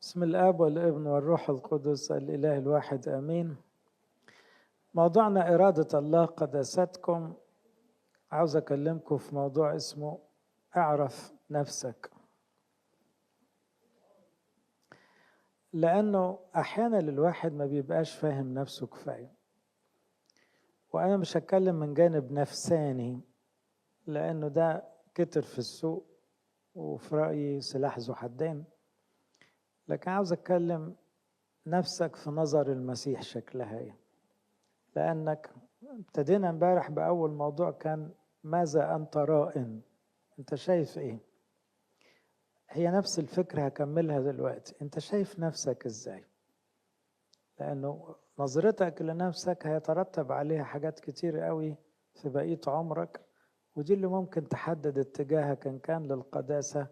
بسم الآب والابن والروح القدس الإله الواحد آمين. موضوعنا إرادة الله قداستكم. عاوز أكلمكم في موضوع اسمه اعرف نفسك، لأنه أحيانا الواحد ما بيبقاش فاهم نفسه كفاية. وأنا مش هتكلم من جانب نفساني لأنه ده كتر في السوق وفي رأيي سلاح ذو حدين، لكن عاوز أتكلم نفسك في نظر المسيح شكلها ايه. لأنك ابتدينا امبارح بأول موضوع كان ماذا أنت رائن؟ أنت شايف إيه؟ هي نفس الفكرة هكملها دلوقتي. أنت شايف نفسك إزاي؟ لأنه نظرتك لنفسك هيترتب عليها حاجات كتير قوي في بقية عمرك، ودي اللي ممكن تحدد اتجاهك إن كان للقداسة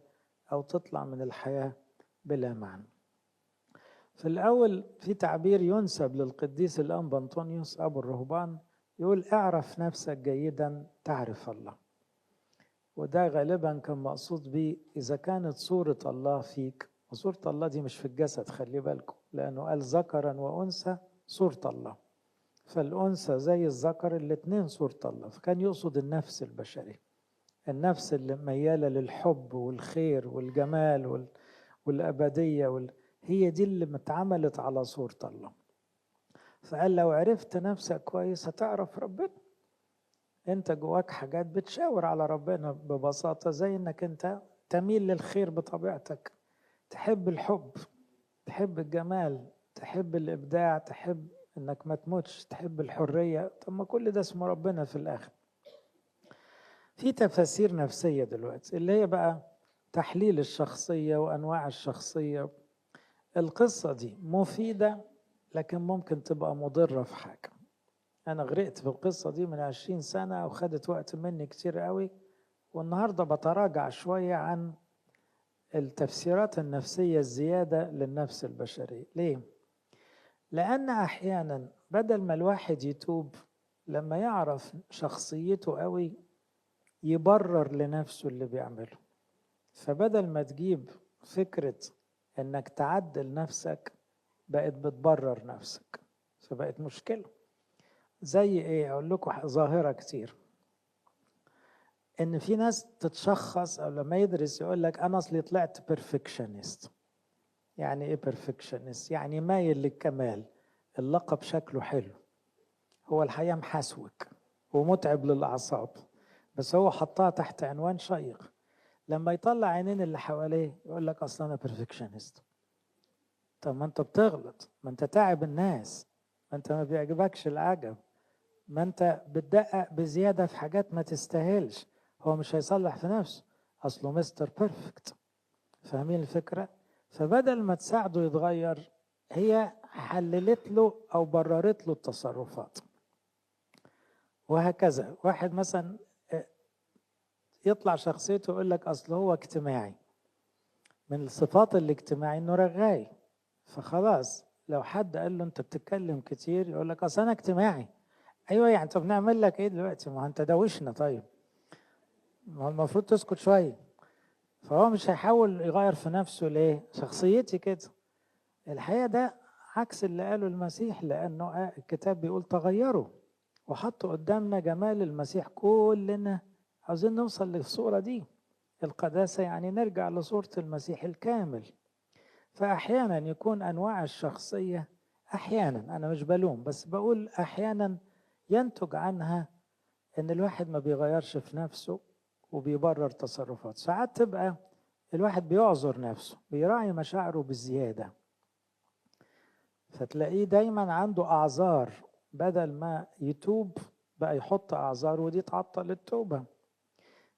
أو تطلع من الحياة بلا معنى. في الأول في تعبير ينسب للقديس الأنبا أنطونيوس أبو الرهبان، يقول اعرف نفسك جيدا تعرف الله. وده غالبا كان مقصود به إذا كانت صورة الله فيك، وصورة الله دي مش في الجسد، خلي بالكم، لأنه قال ذكرا وأنثى صورة الله، فالأنثى زي الذكر الاتنين صورة الله، فكان يقصد النفس البشرية، النفس اللي ميالة للحب والخير والجمال والأبدية هي دي اللي متعملت على صورة الله. فقال لو عرفت نفسك كويس هتعرف ربنا. انت جواك حاجات بتشاور على ربنا ببساطة، زي انك انت تميل للخير بطبيعتك، تحب الحب، تحب الجمال، تحب الإبداع، تحب انك ما تموتش، تحب الحرية. طب ما كل ده اسمه ربنا في الآخر. في تفاسير نفسية دلوقتي اللي هي بقى تحليل الشخصية وأنواع الشخصية. القصة دي مفيدة لكن ممكن تبقى مضرة في حاجة. أنا غرقت في القصة دي من 20 سنة وخدت وقت مني كتير قوي، والنهاردة بتراجع شوية عن التفسيرات النفسية الزيادة للنفس البشرية. ليه؟ لأن أحيانا بدل ما الواحد يتوب لما يعرف شخصيته قوي يبرر لنفسه اللي بيعمله، فبدل ما تجيب فكرة انك تعدل نفسك بقت بتبرر نفسك، فبقت مشكلة. زي ايه؟ اقول لكم ظاهرة كتير، ان في ناس تتشخص او لما يدرس يقول لك انا اصلي طلعت بيرفكشنست. يعني ايه بيرفكشنست؟ يعني مايل للكمال. اللقب شكله حلو، هو الحقيقة محسوك ومتعب للأعصاب، بس هو حطها تحت عنوان شيق. لما يطلع عينين اللي حواليه يقول لك اصلا انا بيرفكشنست. طب ما انت بتغلط، ما انت تعب الناس، ما انت ما بيعجبكش العجب، ما انت بتدقق بزيادة في حاجات ما تستاهلش. هو مش هيصلح في نفسه، اصله مستر بيرفكت. فاهمين الفكرة؟ فبدل ما تساعده يتغير هي حللت له او بررت له التصرفات. وهكذا واحد مثلا يطلع شخصيته يقول لك اصل هو اجتماعي، من الصفات الاجتماعي انه رغاي، فخلاص لو حد قال له انت بتتكلم كتير يقول لك اصل انا اجتماعي. ايوه يعني طب نعمل لك ايه دلوقتي؟ ما انت دوشنا، طيب ما هو المفروض تسكت شويه. فهو مش هيحاول يغير في نفسه. ليه؟ شخصيتي كده. الحقيقه ده عكس اللي قاله المسيح، لانه الكتاب بيقول تغيروا، وحطوا قدامنا جمال المسيح. كلنا عاوزين نوصل للصوره دي، القداسه يعني نرجع لصوره المسيح الكامل. فأحيانا يكون أنواع الشخصية، أحيانا أنا مش بلوم بس بقول أحيانا ينتج عنها إن الواحد ما بيغيرش في نفسه وبيبرر تصرفات. ساعات تبقى الواحد بيعذر نفسه، بيراعي مشاعره بالزيادة، فتلاقيه دايما عنده أعذار، بدل ما يتوب بقى يحط أعذار، ودي تعطل التوبة.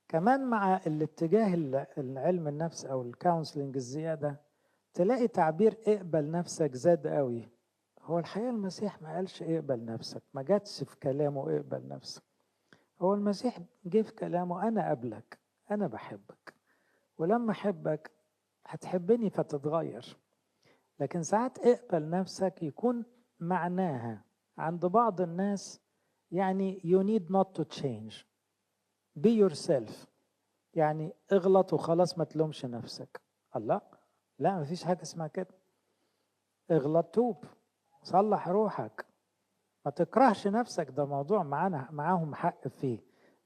كمان مع الاتجاه العلم النفس أو الكونسلنج الزيادة تلاقي تعبير اقبل نفسك زاد قوي. هو الحقيقة المسيح ما قالش اقبل نفسك، ما جاتش في كلامه اقبل نفسك. هو المسيح جه في كلامه انا قبلك، انا بحبك، ولما احبك هتحبني فتتغير. لكن ساعات اقبل نفسك يكون معناها عند بعض الناس يعني you need not to change, be yourself. يعني اغلط وخلاص ما تلومش نفسك. الله، لا مفيش حاجة اسمها كده. اغلط توب، صلح روحك، ما تكرهش نفسك. ده موضوع معاهم حق فيه،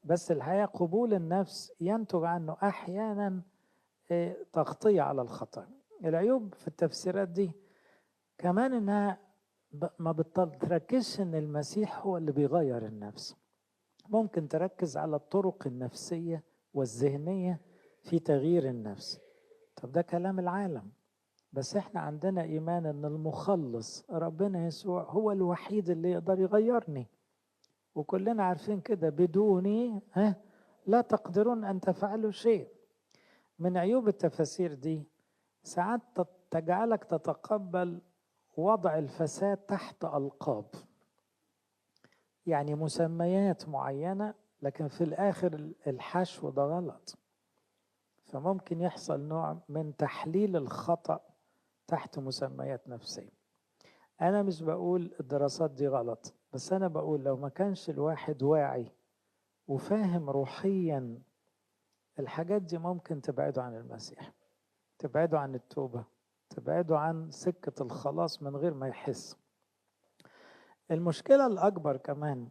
بس الحقيقة قبول النفس ينتج عنه أحيانا تغطية على الخطأ. العيوب في التفسيرات دي كمان إنها ما تركزش إن المسيح هو اللي بيغير النفس. ممكن تركز على الطرق النفسية والذهنية في تغيير النفس. طب ده كلام العالم، بس احنا عندنا إيمان إن المخلص ربنا يسوع هو الوحيد اللي يقدر يغيرني، وكلنا عارفين كده، بدوني لا تقدرون أن تفعلوا شيء. من عيوب التفاسير دي ساعات تجعلك تتقبل وضع الفساد تحت ألقاب، يعني مسميات معينة، لكن في الآخر الحشو ده غلط. فممكن يحصل نوع من تحليل الخطأ تحت مسميات نفسية. أنا مش بقول الدراسات دي غلط، بس أنا بقول لو ما كانش الواحد واعي وفاهم روحيا الحاجات دي، ممكن تبعده عن المسيح، تبعده عن التوبة، تبعده عن سكة الخلاص من غير ما يحس. المشكلة الأكبر كمان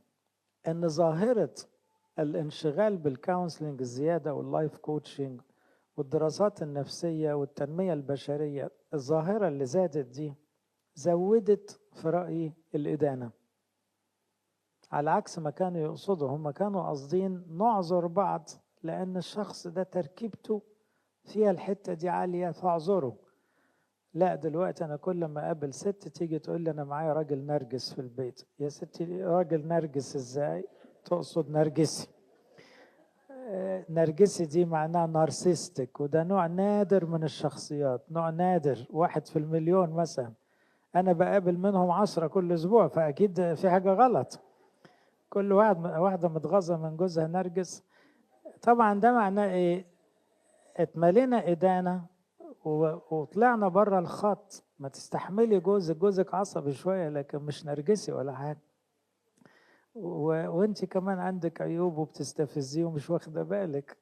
أن ظاهرة الانشغال بالكونسلنج الزيادة واللايف كوتشنج والدراسات النفسية والتنمية البشرية، الظاهرة اللي زادت دي زودت في رأيي الإدانة، على عكس ما كانوا يقصدوا. هم كانوا قاصدين نعذر بعض لأن الشخص ده تركيبته فيها الحتة دي عالية فاعذره. لا، دلوقتي أنا كل ما أقابل ست تيجي تقول لي أنا معايا راجل نرجس في البيت. يا ستي راجل نرجس إزاي؟ تقصد نرجسي. نرجسي دي معناها نارسيستك، وده نوع نادر من الشخصيات، نوع نادر، 1 في 1,000,000 مثلا. أنا بقابل منهم 10 كل أسبوع، فأكيد في حاجة غلط. كل واحدة متغاظة من جوزها نرجس. طبعا ده معناه إيه؟ اتملينا إدانة وطلعنا بره الخط. ما تستحملي جوزك عصبي شوية، لكن مش نرجسي ولا حاجة. وانت كمان عندك عيوب وبتستفزيه ومش واخدة بالك.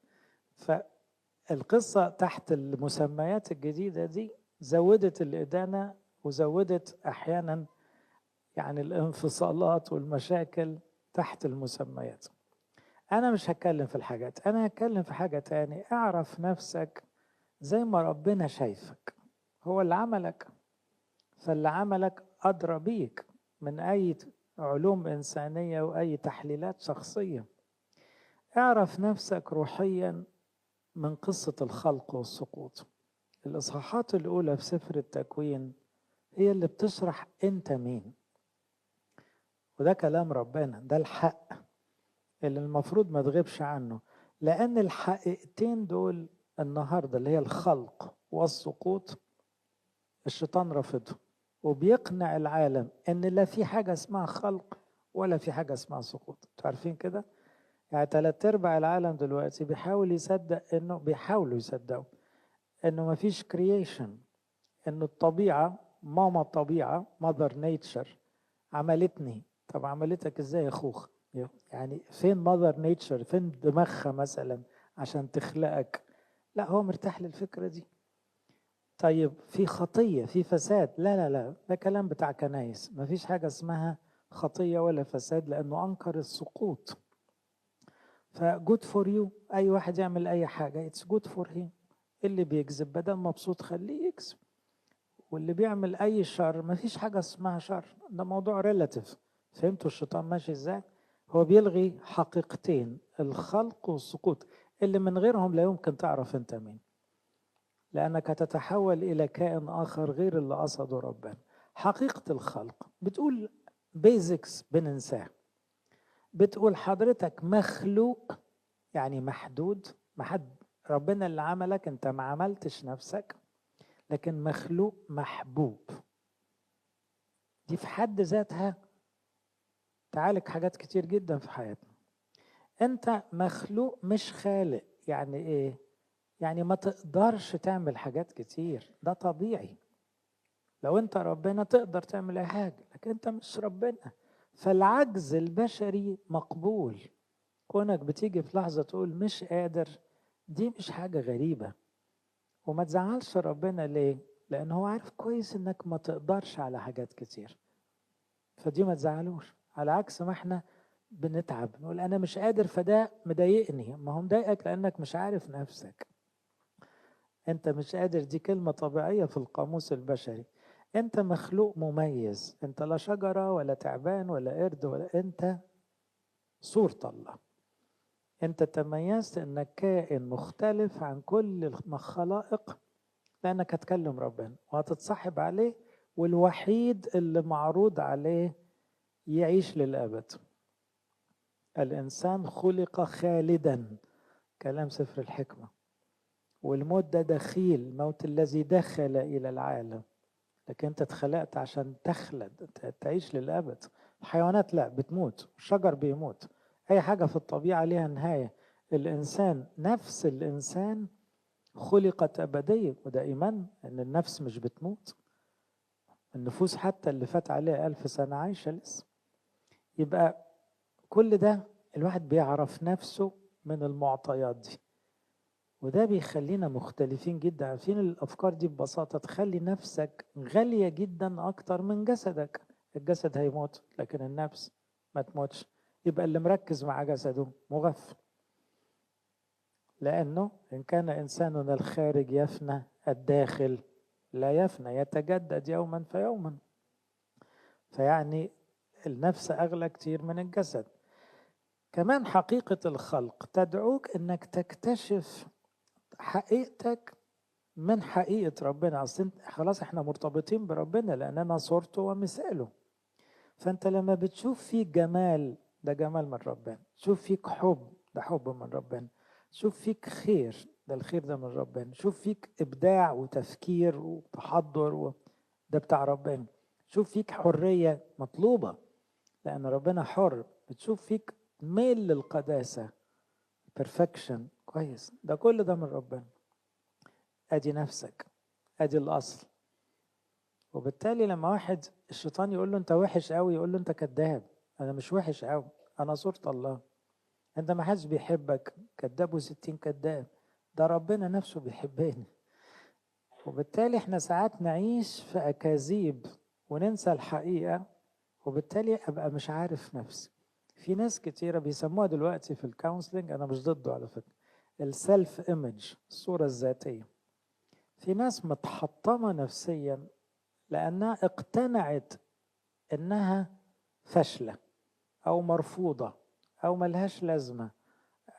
فالقصة تحت المسميات الجديدة دي زودت الإدانة وزودت أحيانا يعني الانفصالات والمشاكل تحت المسميات. أنا مش هتكلم في الحاجات، أنا هتكلم في حاجة تاني. اعرف نفسك زي ما ربنا شايفك، هو اللي عملك، فاللي عملك أدرى بيك من أي علوم إنسانية وأي تحليلات شخصية. اعرف نفسك روحيا من قصة الخلق والسقوط. الإصحاحات الأولى في سفر التكوين هي اللي بتشرح أنت مين، وده كلام ربنا، ده الحق اللي المفروض ما تغيبش عنه. لأن الحقيقتين دول النهاردة اللي هي الخلق والسقوط، الشيطان رافضهم وبيقنع العالم ان لا في حاجة اسمها خلق ولا في حاجة اسمها سقوط. انتوا عارفين كده؟ يعني 3/4 العالم دلوقتي بيحاولوا يصدقوا انه ما فيش كرييشن، انه الطبيعة، ماما الطبيعة ماذر نيتشر عملتني. طب عملتك ازاي يا اخوخ؟ يعني فين ماذر نيتشر؟ فين دماغها مثلا عشان تخلقك؟ لا، هو مرتاح للفكرة دي. طيب في خطية، في فساد؟ لا لا لا، ده كلام بتاع كنايس. مفيش حاجة اسمها خطية ولا فساد، لأنه أنكر السقوط. فجود فور يو، أي واحد يعمل أي حاجة اتس جود فور هيم. اللي بيكذب بدل مبسوط خليه يكذب، واللي بيعمل أي شر مفيش حاجة اسمها شر، ده موضوع ريلاتيف. فهمتوا الشيطان ماشي ازاي؟ هو بيلغي حقيقتين، الخلق والسقوط، اللي من غيرهم لا يمكن تعرف انت مين، لأنك هتتحول إلى كائن آخر غير اللي قصده ربنا. حقيقة الخلق بتقول بيزكس بننساه. بتقول حضرتك مخلوق، يعني محدود، ربنا اللي عملك، انت ما عملتش نفسك، لكن مخلوق محبوب. دي في حد ذاتها تعالج حاجات كتير جدا في حياتنا. انت مخلوق مش خالق. يعني ايه؟ يعني ما تقدرش تعمل حاجات كتير، ده طبيعي. لو انت ربنا تقدر تعمل اي حاجة، لكن انت مش ربنا. فالعجز البشري مقبول. كونك بتيجي في لحظة تقول مش قادر، دي مش حاجة غريبة. وما تزعلش ربنا ليه؟ لأن هو عارف كويس إنك ما تقدرش على حاجات كتير، فدي ما تزعلوش. على عكس ما احنا بنتعب نقول أنا مش قادر فده مضايقني، ما هو مضايقك لأنك مش عارف نفسك. أنت مش قادر دي كلمة طبيعية في القاموس البشري. أنت مخلوق مميز، أنت لا شجرة ولا تعبان ولا قرد، ولا أنت صورة الله. أنت تميزت إنك كائن مختلف عن كل الخلائق، لأنك هتكلم ربنا وهتتصاحب عليه، والوحيد اللي معروض عليه يعيش للأبد. الإنسان خلق خالدا، كلام سفر الحكمة، والموت ده دخيل، الموت الذي دخل إلى العالم، لكن أنت اتخلقت عشان تخلد، تعيش للأبد. الحيوانات لا بتموت، الشجر بيموت، أي حاجة في الطبيعة ليها نهاية. الإنسان نفس الإنسان خلقت أبدية، وده إيمان أن النفس مش بتموت. النفوس حتى اللي فات عليها 1000 سنة عايشة لسه. يبقى كل ده الواحد بيعرف نفسه من المعطيات دي، وده بيخلينا مختلفين جدا. عارفين الأفكار دي ببساطة تخلي نفسك غالية جدا أكتر من جسدك. الجسد هيموت لكن النفس ما تموتش. يبقى اللي مركز مع جسده مغفل، لأنه إن كان إنساننا الخارج يفنى الداخل لا يفنى، يتجدد يوما فيوما. فيعني النفس أغلى كتير من الجسد. كمان حقيقة الخلق تدعوك إنك تكتشف حقيقتك من حقيقة ربنا. أصلا خلاص احنا مرتبطين بربنا لأننا صورته ومثاله. فأنت لما بتشوف فيك جمال، ده جمال من ربنا. تشوف فيك حب، ده حب من ربنا. تشوف فيك خير، ده الخير ده من ربنا. تشوف فيك إبداع وتفكير وتحضر، ده بتاع ربنا. تشوف فيك حرية مطلوبة لأن ربنا حر. بتشوف فيك ميل للقداسة، perfection، كويس، ده كل ده من ربنا. ادي نفسك، ادي الاصل. وبالتالي لما واحد الشيطان يقول له انت وحش قوي، يقول له انت كذاب. انا مش وحش قوي، انا صورة الله. انت ما حدش بيحبك، كذاب و60 كذاب، ده ربنا نفسه بيحبني. وبالتالي احنا ساعات نعيش في اكاذيب وننسى الحقيقة، وبالتالي ابقى مش عارف نفسي. في ناس كتيرة بيسموها دلوقتي في الكونسلنج، انا مش ضده على فكرة، السيلف ايمج، الصورة الذاتية. في ناس متحطمة نفسيا لأنها اقتنعت إنها فاشلة أو مرفوضة أو ملهاش لازمة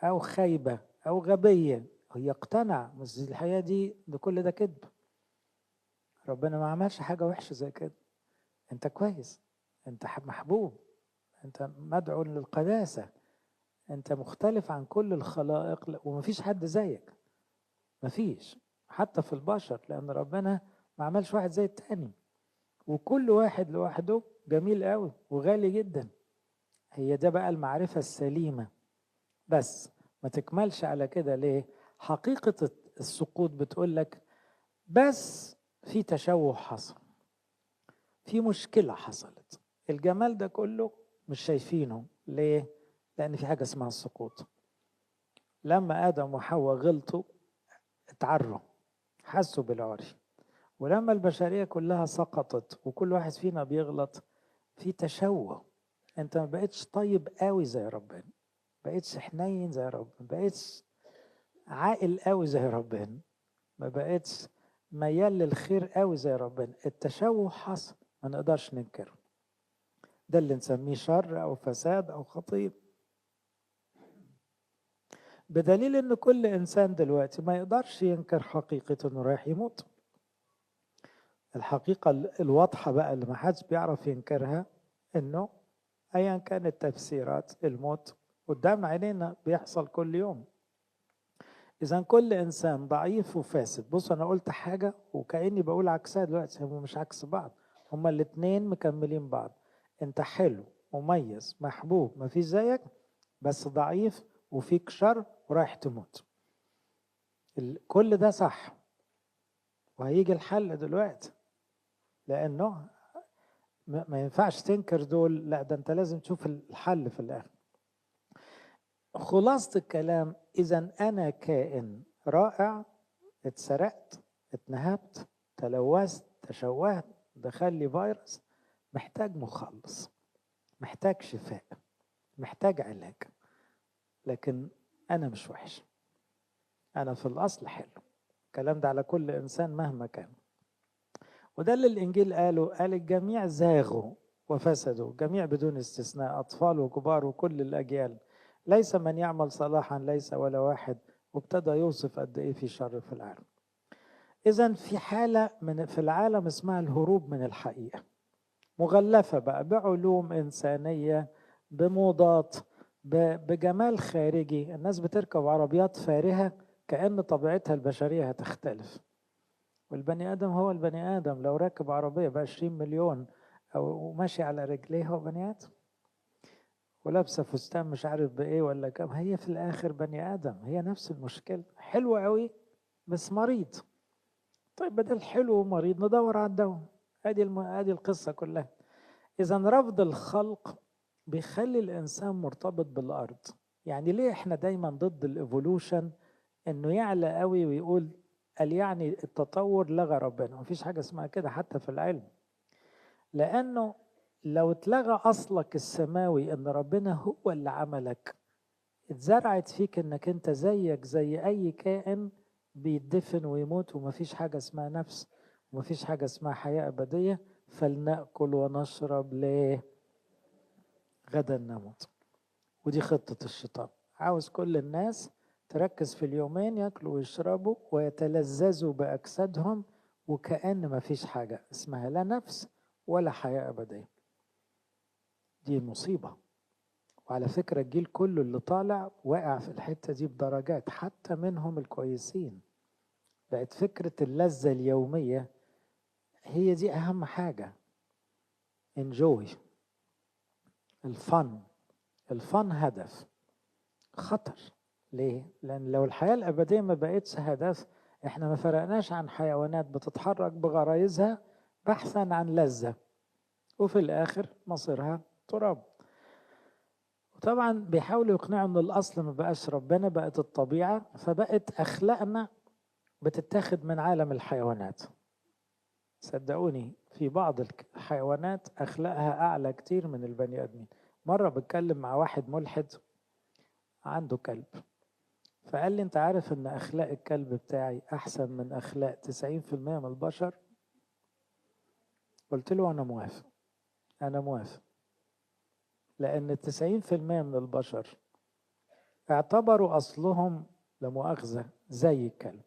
أو خايبة أو غبية. هي اقتنع، بس الحياة دي كل ده كذب. ربنا ما عملش حاجة وحشة زي كده. أنت كويس، أنت محبوب، أنت مدعو للقداسة، أنت مختلف عن كل الخلائق، ومفيش حد زيك. مفيش حتى في البشر، لأن ربنا ما عملش واحد زي التاني، وكل واحد لوحده جميل قوي وغالي جدا. هي ده بقى المعرفة السليمة. بس ما تكملش على كده ليه؟ حقيقة السقوط بتقول لك بس في تشوه حصل، في مشكلة حصلت. الجمال ده كله مش شايفينه ليه؟ لأن في حاجة اسمها السقوط. لما آدم وحواء غلطوا اتعروا، حسوا بالعري. ولما البشرية كلها سقطت وكل واحد فينا بيغلط، في تشوه. انت ما بقتش طيب قوي زي ربنا، ما بقتش حنين زي ربنا، ما بقتش عاقل قوي زي ربنا، ما بقتش ميال للخير قوي زي ربنا. التشوه حصل، ما نقدرش ننكره. ده اللي نسميه شر او فساد او خطيئة. بدليل ان كل انسان دلوقتي ما يقدرش ينكر حقيقة انه رايح يموت. الحقيقة الواضحة بقى اللي ما حدش بيعرف ينكرها، انه ايا كانت التفسيرات، الموت قدام عينينا بيحصل كل يوم. اذا كل انسان ضعيف وفاسد. بص انا قلت حاجة وكأني بقول عكسها دلوقتي، هم مش عكس بعض، هما الاتنين مكملين بعض. انت حلو، مميز، محبوب، مفيش زيك، بس ضعيف وفيك شر ورايح تموت. كل ده صح، وهيجي الحل دلوقتي. لانه ما ينفعش تنكر دول، لا ده انت لازم تشوف الحل في الاخر. خلاصة الكلام، اذا انا كائن رائع، اتسرقت، اتنهبت، تلوثت، تشوهت، دخل لي فيروس، محتاج مخلص، محتاج شفاء، محتاج علاج. لكن أنا مش وحش، أنا في الأصل حلو. الكلام ده على كل إنسان مهما كان. وده اللي الإنجيل قاله، قال الجميع زاغوا وفسدوا، جميع بدون استثناء، أطفال وكبار وكل الأجيال، ليس من يعمل صلاحا، ليس ولا واحد. وابتدى يوصف قد إيه في شر في العالم. إذن في حالة في العالم اسمها الهروب من الحقيقة، مغلفة بقى بعلوم إنسانية، بموضات، بجمال خارجي. الناس بتركب عربيات فارهة كأن طبيعتها البشرية هتختلف، والبني آدم هو البني آدم. لو راكب عربية ب20 مليون أو ماشي على رجليه هو بني آدم، ولابسة فستان مش عارف بإيه ولا كم، هي في الآخر بني آدم. هي نفس المشكلة، حلوة قوي بس مريض. طيب بدل حلو ومريض ندور على الدواء. ادي القصة كلها. إذا رفض الخلق بيخلي الإنسان مرتبط بالأرض. يعني ليه إحنا دايما ضد الإيفولوشن، إنه يعلى قوي ويقول قال يعني التطور لغى ربنا؟ مفيش حاجة اسمها كده حتى في العلم. لأنه لو اتلغى أصلك السماوي إن ربنا هو اللي عملك، اتزرعت فيك إنك أنت زيك زي أي كائن بيدفن ويموت، ومفيش حاجة اسمها نفس، ومفيش حاجة اسمها حياة أبدية. فلنأكل ونشرب ليه؟ غدا نموت. ودي خطة الشيطان، عاوز كل الناس تركز في اليومين، يأكلوا ويشربوا ويتلذذوا بأجسادهم، وكأن مفيش حاجة اسمها لا نفس ولا حياة أبدية. دي مصيبة. وعلى فكرة الجيل كله اللي طالع واقع في الحتة دي بدرجات، حتى منهم الكويسين. بقت فكرة اللذة اليومية هي دي أهم حاجة. enjoy الفن هدف خطر. ليه؟ لأن لو الحياة الأبدية ما بقتش هدف، احنا ما فرقناش عن حيوانات بتتحرك بغرايزها بحثا عن لذة، وفي الآخر مصيرها تراب. وطبعا بيحاولوا يقنعوا ان الأصل ما بقاش ربنا، بقت الطبيعة، فبقت أخلاقنا بتتاخد من عالم الحيوانات. صدقوني في بعض الحيوانات أخلاقها أعلى كتير من البني آدمين. مرة بتكلم مع واحد ملحد عنده كلب، فقال لي انت عارف ان اخلاق الكلب بتاعي احسن من اخلاق 90% من البشر؟ قلت له انا موافق، انا موافق. لان 90% من البشر اعتبروا اصلهم لا مؤاخذة زي الكلب،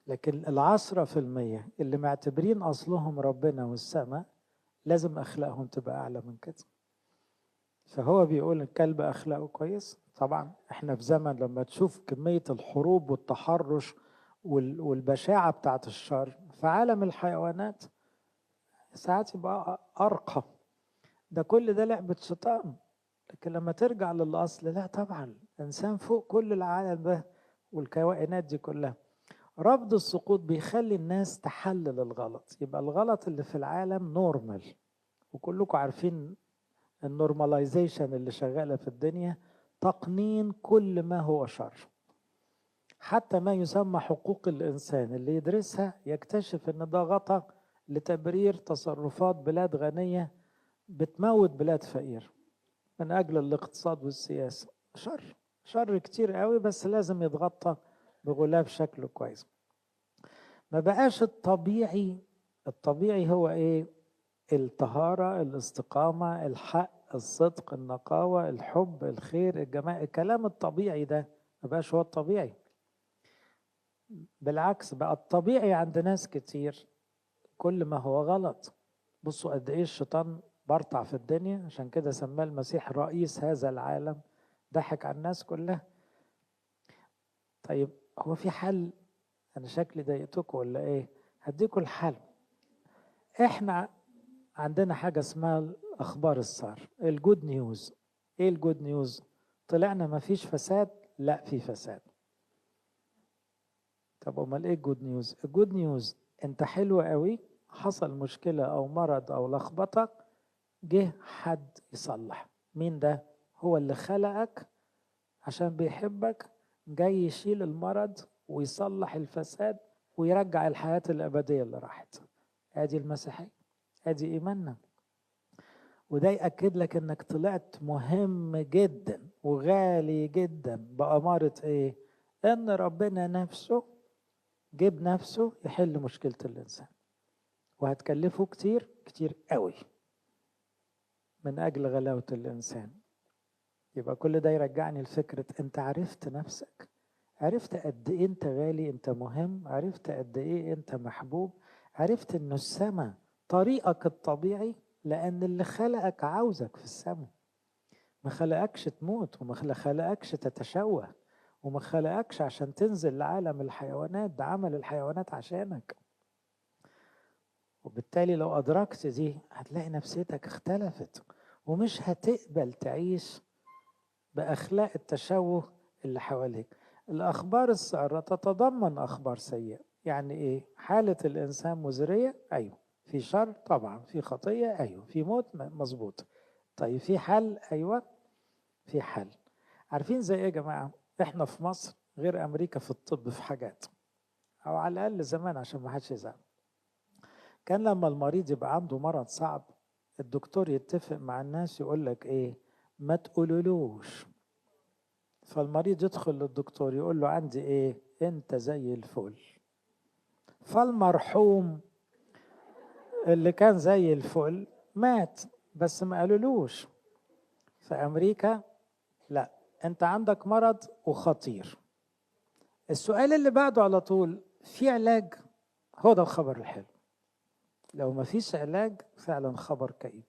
لكن 10% اللي معتبرين اصلهم ربنا والسماء لازم اخلاقهم تبقى اعلى من كده. فهو بيقول الكلب اخلاقه كويس. طبعا احنا في زمن لما تشوف كمية الحروب والتحرش والبشاعة بتاعت الشر في عالم الحيوانات، ساعات يبقى أرقى. ده كل ده لعبة شيطان. لكن لما ترجع للأصل، لا طبعا الإنسان فوق كل العالم ده والكائنات دي كلها. رفض السقوط بيخلي الناس تحلل الغلط، يبقى الغلط اللي في العالم نورمال. وكلكم عارفين النورماليزيشن اللي شغالة في الدنيا، تقنين كل ما هو شر. حتى ما يسمى حقوق الإنسان اللي يدرسها يكتشف ان ده غطى لتبرير تصرفات بلاد غنية بتموت بلاد فقير من أجل الاقتصاد والسياسة. شر كتير قوي، بس لازم يتغطى بغلاف شكله كويس. ما بقاش الطبيعي هو ايه؟ الطهارة، الاستقامة، الحق، الصدق، النقاوة، الحب، الخير، الجمال. الكلام الطبيعي ده ما بقاش هو الطبيعي. بالعكس بقى الطبيعي عند ناس كتير كل ما هو غلط. بصوا قد ايه الشيطان برطع في الدنيا، عشان كده سماه المسيح رئيس هذا العالم، ضحك على الناس كلها. طيب هو في حل؟ انا شكلي ضايقتكم ولا ايه؟ هديكم الحل. احنا عندنا حاجة اسمها اخبار السار، الجود نيوز. ايه الجود نيوز؟ طلعنا ما فيش فساد؟ لا في فساد. طب امال ايه الجود نيوز؟ الجود نيوز انت حلو قوي، حصل مشكلة او مرض او لخبطة، جه حد يصلح. مين ده؟ هو اللي خلقك عشان بيحبك، جاي يشيل المرض ويصلح الفساد ويرجع الحياة الأبدية اللي راحت. ادي المسيحية، ادي إيماننا. وده يأكد لك انك طلعت مهم جدا وغالي جدا بأمارة ايه؟ ان ربنا نفسه جيب نفسه يحل مشكلة الإنسان، وهتكلفه كتير كتير قوي من أجل غلاوة الإنسان. يبقى كل ده يرجعني لفكرة انت عرفت نفسك، عرفت قد ايه انت غالي، انت مهم، عرفت قد ايه انت محبوب، عرفت انه السماء طريقك الطبيعي، لان اللي خلقك عاوزك في السماء. ما خلقكش تموت، وما خلقكش تتشوه، وما خلقكش عشان تنزل لعالم الحيوانات، ده عمل الحيوانات عشانك. وبالتالي لو أدركت دي هتلاقي نفسيتك اختلفت، ومش هتقبل تعيش بأخلاق التشوه اللي حواليك. الأخبار السارة تتضمن أخبار سيئة. يعني إيه؟ حالة الإنسان مزرية، أيوه. في شر طبعا، في خطية أيوه، في موت مظبوط. طيب في حل؟ أيوه في حل. عارفين زي إيه يا جماعة؟ إحنا في مصر غير أمريكا في الطب في حاجات، أو على الأقل زمان عشان ما حدش يزعل. كان لما المريض يبقى عنده مرض صعب، الدكتور يتفق مع الناس يقول لك إيه؟ ما تقولولوش. فالمريض يدخل للدكتور يقول له عندي ايه؟ انت زي الفل. فالمرحوم اللي كان زي الفل مات، بس ما قالولوش. في امريكا لا، انت عندك مرض وخطير. السؤال اللي بعده على طول، في علاج؟ هو ده الخبر الحلو. لو ما فيش علاج فعلا خبر كئيب،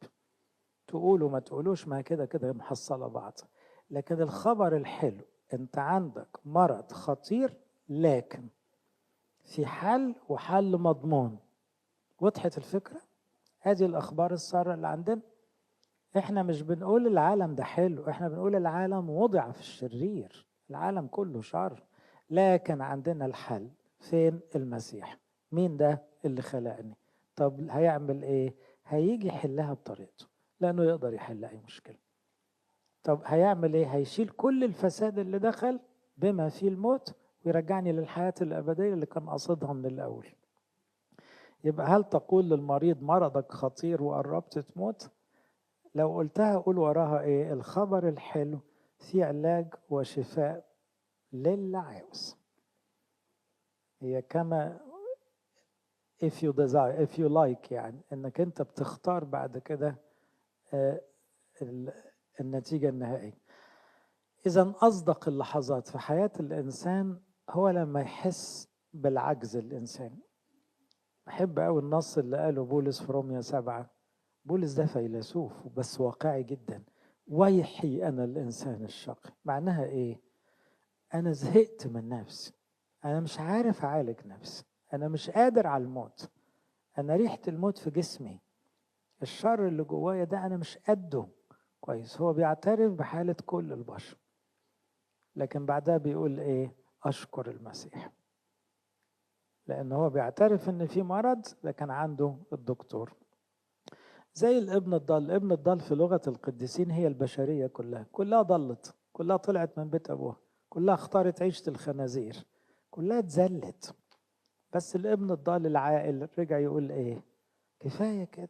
تقولوا ما تقولوش ما كده كده محصلة بعض. لكن الخبر الحلو، انت عندك مرض خطير لكن في حل، وحل مضمون. وضحت الفكرة؟ هذه الأخبار السارة اللي عندنا. احنا مش بنقول العالم ده حلو، احنا بنقول العالم وضع في الشرير، العالم كله شر، لكن عندنا الحل. فين؟ المسيح. مين ده؟ اللي خلقني. طب هيعمل ايه؟ هيجي يحلها بطريقته، لأنه يقدر يحل أي مشكلة. طب هيعمل ايه؟ هيشيل كل الفساد اللي دخل بما فيه الموت، ويرجعني للحياة الأبدية اللي كان قصدها من الأول. يبقى هل تقول للمريض مرضك خطير وقربت تموت؟ لو قلتها قول وراها ايه؟ الخبر الحلو في علاج وشفاء للي عاوز. هي كما if you desire if you like، يعني انك انت بتختار بعد كده آه، النتيجة النهائية. اذا اصدق اللحظات في حياة الانسان هو لما يحس بالعجز الانساني. بحب قوي النص اللي قاله بولس في رومية 7. بولس ده فيلسوف بس واقعي جدا. ويحي أنا الإنسان الشقي. معناها إيه؟ أنا زهقت من نفسي، أنا مش عارف أعالج نفسي، أنا مش قادر على الموت، أنا ريحة الموت في جسمي، الشر اللي جوايا ده أنا مش قده كويس. هو بيعترف بحالة كل البشر، لكن بعدها بيقول إيه؟ أشكر المسيح. لأن هو بيعترف إن في مرض لكن عنده الدكتور. زي الابن الضال. الابن الضال في لغة القديسين هي البشرية كلها، كلها ضلت، كلها طلعت من بيت أبوها، كلها اختارت عيشة الخنازير، كلها اتذلت. بس الابن الضال العاقل رجع يقول ايه؟ كفاية كده،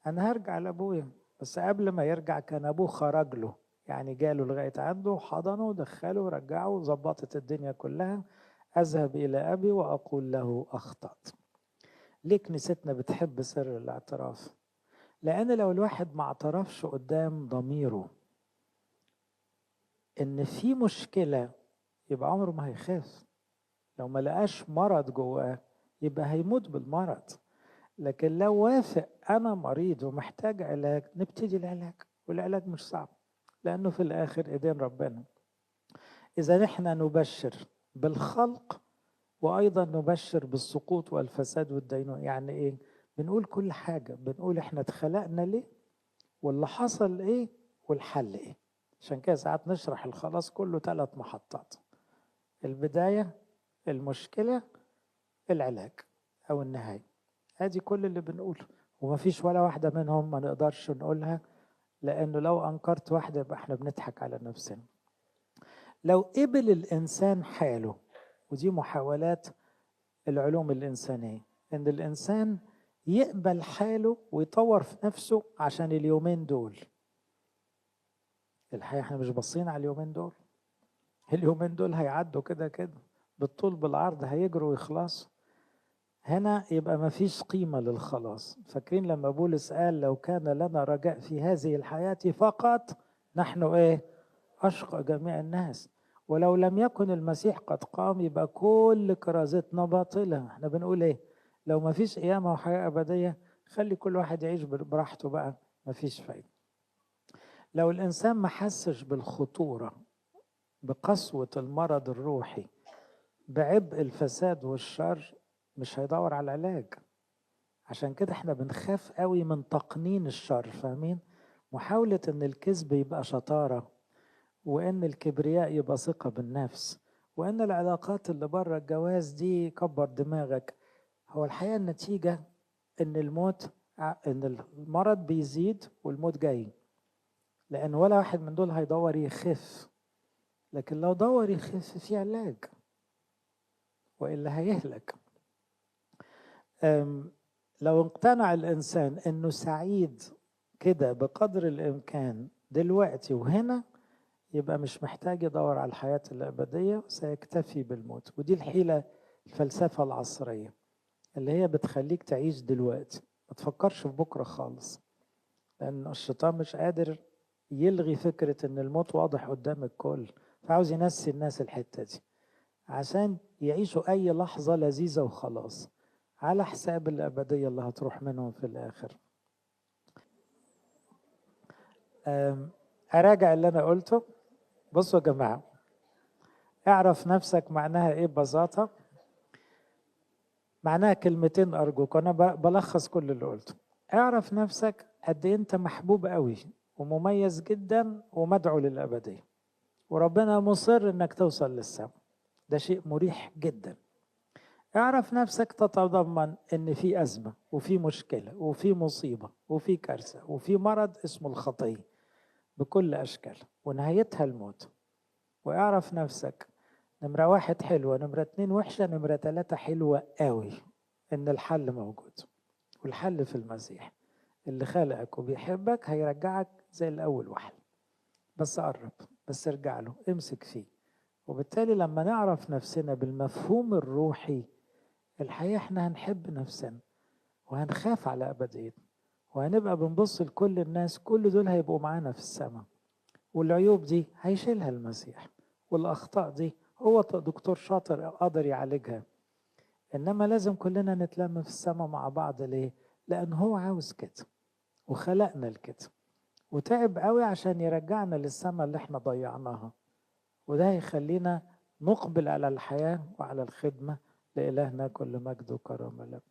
أنا هرجع لأبويا. بس قبل ما يرجع كان أبوه خرج له، يعني جاله لغاية عنده، حضنه، دخله، رجعه، ظبطت الدنيا كلها. أذهب إلى أبي وأقول له أخطأت. ليه كنيستنا بتحب سر الاعتراف؟ لأن لو الواحد ما اعترفش قدام ضميره إن في مشكلة، يبقى عمره ما هيخاف. لو ما لقاش مرض جواه يبقى هيموت بالمرض. لكن لو وافق أنا مريض ومحتاج علاج، نبتدي العلاج، والعلاج مش صعب لأنه في الآخر إيدين ربنا. إذا نحن نبشر بالخلق وأيضا نبشر بالسقوط والفساد والدينونة. يعني إيه؟ بنقول كل حاجة، بنقول إحنا اتخلقنا ليه، واللي حصل ايه، والحل ايه. عشان كده ساعات نشرح الخلاص كله 3 محطات: البداية، المشكلة، العلاج او النهاية. ادي كل اللي بنقوله، ومفيش ولا واحدة منهم ما نقدرش نقولها، لانه لو انكرت واحدة يبقى احنا بنضحك على نفسنا. لو قبل الانسان حاله، ودي محاولات العلوم الإنسانية، إن الإنسان يقبل حاله ويطور في نفسه عشان اليومين دول. الحقيقة احنا مش باصين على اليومين دول، اليومين دول هيعدوا كده كده بالطول بالعرض، هيجروا ويخلصوا. هنا يبقى ما فيش قيمة للخلاص. فاكرين لما بولس قال لو كان لنا رجاء في هذه الحياة فقط نحن ايه؟ أشقى جميع الناس. ولو لم يكن المسيح قد قام يبقى كل كرازتنا باطلة. احنا بنقول ايه؟ لو ما فيش قيامة وحياة أبدية خلي كل واحد يعيش براحته بقى، ما فيش فايدة. لو الإنسان ما حسش بالخطورة، بقسوة المرض الروحي، بعبء الفساد والشر، مش هيدور على العلاج. عشان كده احنا بنخاف قوي من تقنين الشر، فاهمين؟ محاولة ان الكذب يبقى شطارة، وان الكبرياء يبقى ثقة بالنفس، وان العلاقات اللي بره الجواز دي كبر دماغك. هو الحقيقة النتيجة ان الموت، ان المرض بيزيد والموت جاي، لان ولا واحد من دول هيدور يخف. لكن لو دور يخف في علاج، وإلا هيهلك. لو اقتنع الإنسان أنه سعيد كده بقدر الإمكان دلوقتي وهنا، يبقى مش محتاج يدور على الحياة الأبدية، سيكتفي بالموت. ودي الحيلة الفلسفة العصرية اللي هي بتخليك تعيش دلوقتي، ما تفكرش في بكرة خالص، لأن الشيطان مش قادر يلغي فكرة أن الموت واضح قدام الكل، فعاوز ينسي الناس الحتة دي عشان يعيشوا أي لحظة لذيذة وخلاص، على حساب الأبدية اللي هتروح منهم في الآخر. أراجع اللي أنا قلته. بصوا يا جماعة، اعرف نفسك معناها إيه ببساطة. معناها كلمتين أرجوك، وأنا بلخص كل اللي قلته. اعرف نفسك قد إيه أنت محبوب قوي ومميز جدا ومدعو للأبدية، وربنا مصر إنك توصل للسماء. ده شيء مريح جدا. اعرف نفسك تتضمن ان في ازمه وفي مشكله وفي مصيبه وفي كارثه وفي مرض اسمه الخطيه بكل اشكالها ونهايتها الموت. واعرف نفسك نمره 1 حلوه، نمره 2 وحشه، نمره 3 حلوه قوي، ان الحل موجود. والحل في المسيح اللي خلقك وبيحبك، هيرجعك زي الاول وحل. بس قرب، بس ارجع له، امسك فيه. وبالتالي لما نعرف نفسنا بالمفهوم الروحي، الحقيقة احنا هنحب نفسنا وهنخاف على أبديتنا، وهنبقى بنبص لكل الناس، كل دول هيبقوا معانا في السماء. والعيوب دي هيشيلها المسيح، والأخطاء دي هو دكتور شاطر قادر يعالجها. إنما لازم كلنا نتلم في السماء مع بعض. ليه؟ لأن هو عاوز كده وخلقنا لكده، وتعب قوي عشان يرجعنا للسماء اللي احنا ضيعناها. وده هيخلينا نقبل على الحياة وعلى الخدمة. لإلهنا كل مجد وكرامة له.